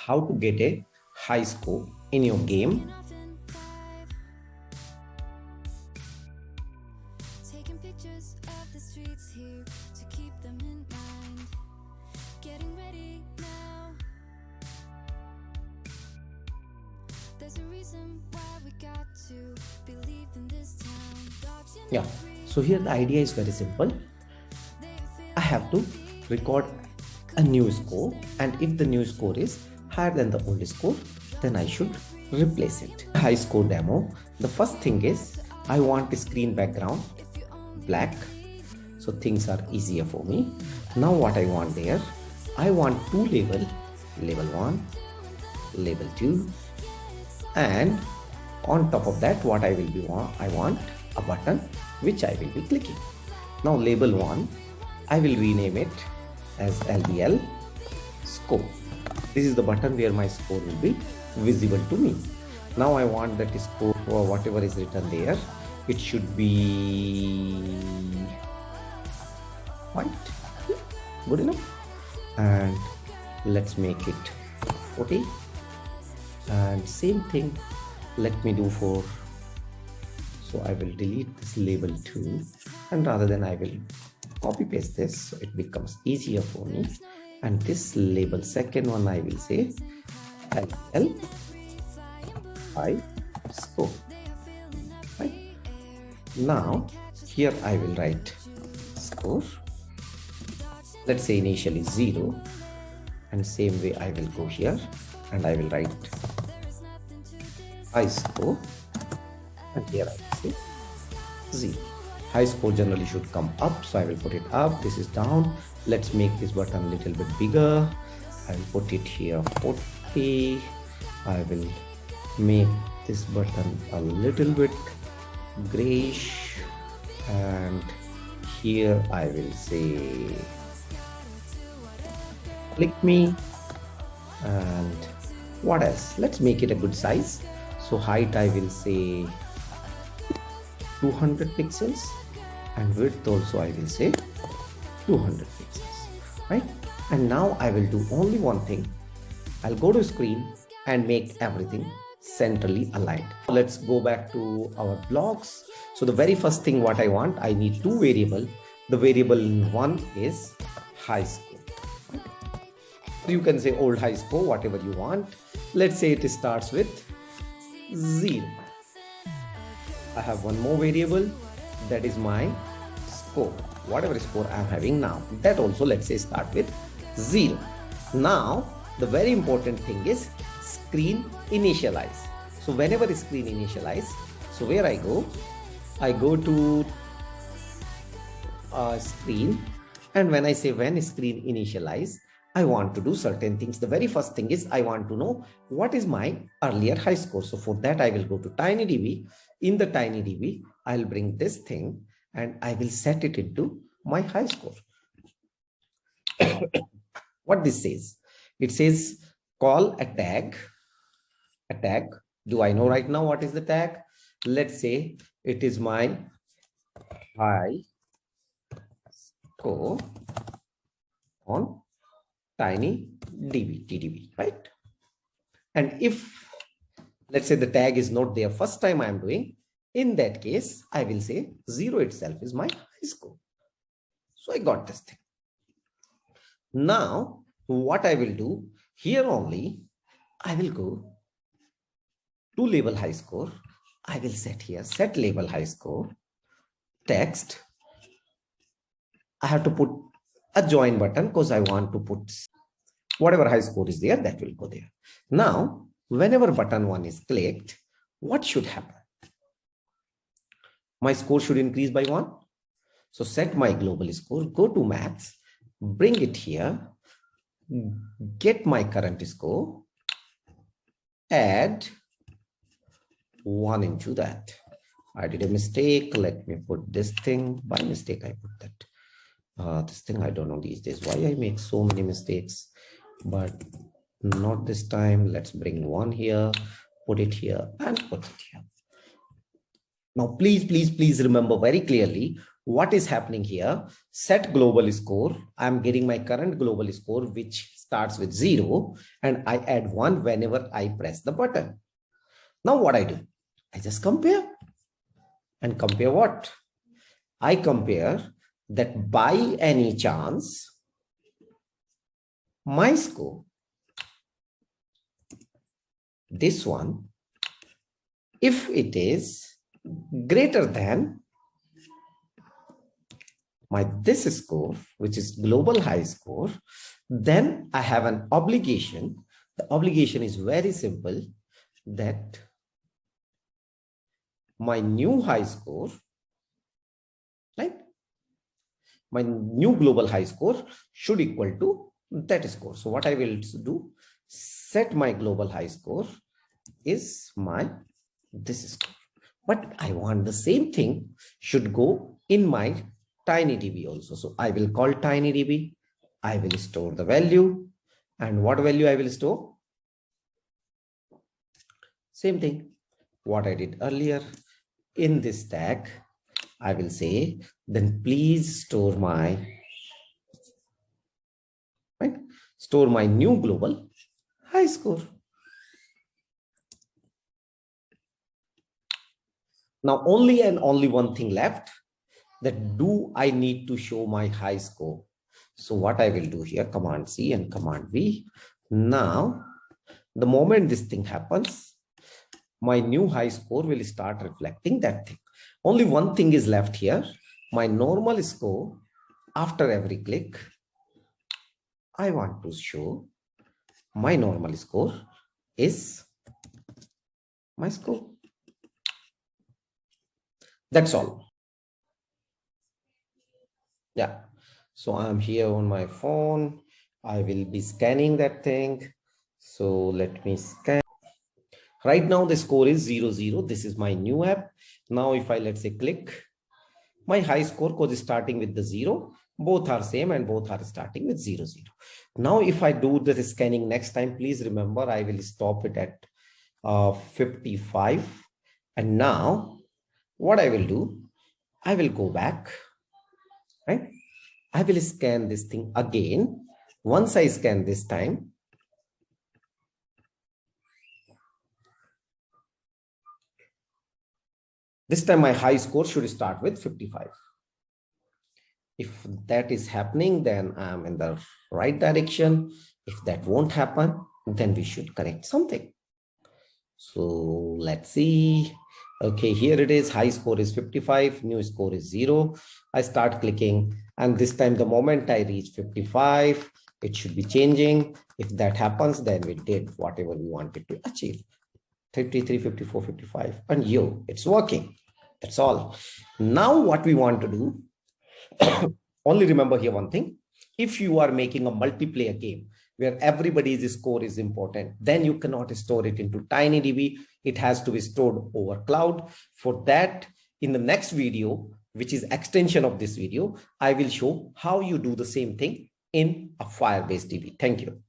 how to get a high score in your game. Taking pictures of the streets here to keep them in mind. Getting ready now. There's a reason why we got to believe in this town. Yeah, so here the idea is very simple. I have to record a new score, and if the new score is higher than the old score, then I should replace it. High score demo, the first thing is I want a screen background black, so things are easier for me. Now what I want there, I want two label 1, label 2, and on top of that what I want a button which I will be clicking. Now label 1, I will rename it as LBL score. This is the button where my score will be visible to me. Now I want that score or whatever is written there, it should be white. Good enough. And let's make it 40. And same thing let me do for, so I will delete this label 2, and rather than I will copy paste this so it becomes easier for me, and this label second one I will say LL high score. Right? Now here I will write score, let's say initially 0, and same way I will go here and I will write high score, and here I will say 0. High score generally should come up, so I will put it up. This is down. Let's make this button a little bit bigger. I will put it here 40. I will make this button a little bit grayish, and here I will say click me. And what else? Let's make it a good size. So height I will say 200 pixels, and width also I will say 200 pixels, right? And now I will do only one thing. I'll go to screen and make everything centrally aligned. Let's go back to our blocks. So the very first thing what I want, I need two variables. The variable one is high score. You can say old high score, whatever you want. Let's say it starts with 0. I have one more variable, that is my score, whatever score I am having now. That also let's say start with 0. Now the very important thing is screen initialize. So whenever screen initialize, so where I go to screen, and when I say when screen initialize, I want to do certain things. The very first thing is I want to know what is my earlier high score. So for that I will go to TinyDB. In the TinyDB, I'll bring this thing and I will set it into my high score. What this says? It says call a tag. A tag. Do I know right now what is the tag? Let's say it is my high score on TinyDB, TDB, right? And if let's say the tag is not there first time I am doing, in that case I will say 0 itself is my high score. So I got this thing. Now what I will do here, only I will go to label high score. I will set here set label high score text. I have to put a join button because I want to put whatever high score is there, that will go there. Now whenever button 1 is clicked, what should happen? My score should increase by 1. So set my global score, go to maths, bring it here, get my current score, add 1 into that. I did a mistake. Let me put this thing. By mistake I put that. This thing I don't know these days why I make so many mistakes, but not this time. Let's bring 1 here, put it here, and put it here. Now please remember very clearly what is happening here. Set global score. I'm getting my current global score which starts with 0 and I add 1 whenever I press the button. Now what I do? I just compare. And compare what? I compare that by any chance, my score, this one, if it is greater than my this score, which is global high score, then I have an obligation. The obligation is very simple, that my new high score, right? My new global high score should equal to that score. So what I will do, set my global high score is my this score. But I want the same thing should go in my TinyDB also. So I will call TinyDB. I will store the value. And what value I will store? Same thing. What I did earlier. In this tag, I will say, then please store my, right? Store my new global high score. Now only and only one thing left, that do I need to show my high score? So what I will do here, Command C and Command V. Now, the moment this thing happens, my new high score will start reflecting that thing. Only one thing is left here. My normal score, after every click, I want to show my normal score is my score. That's all. Yeah. So I'm here on my phone. I will be scanning that thing. So let me scan. Right now the score is 00. This is my new app. Now if I, let's say, click, my high score is starting with the 0. Both are same and both are starting with 00. Now if I do the scanning next time, please remember I will stop it at 55. And now what I will do, I will go back, right? I will scan this thing again. Once I scan this time, this time my high score should start with 55. If that is happening, then I'm in the right direction. If that won't happen, then we should correct something. So let's see. Okay, here it is. High score is 55. New score is 0. I start clicking. And this time, the moment I reach 55, it should be changing. If that happens, then we did whatever we wanted to achieve. 53, 54, 55. And it's working. That's all. Now what we want to do, only remember here one thing. If you are making a multiplayer game where everybody's score is important, then you cannot store it into TinyDB. It has to be stored over cloud. For that, in the next video, which is extension of this video, I will show how you do the same thing in a Firebase DB. Thank you.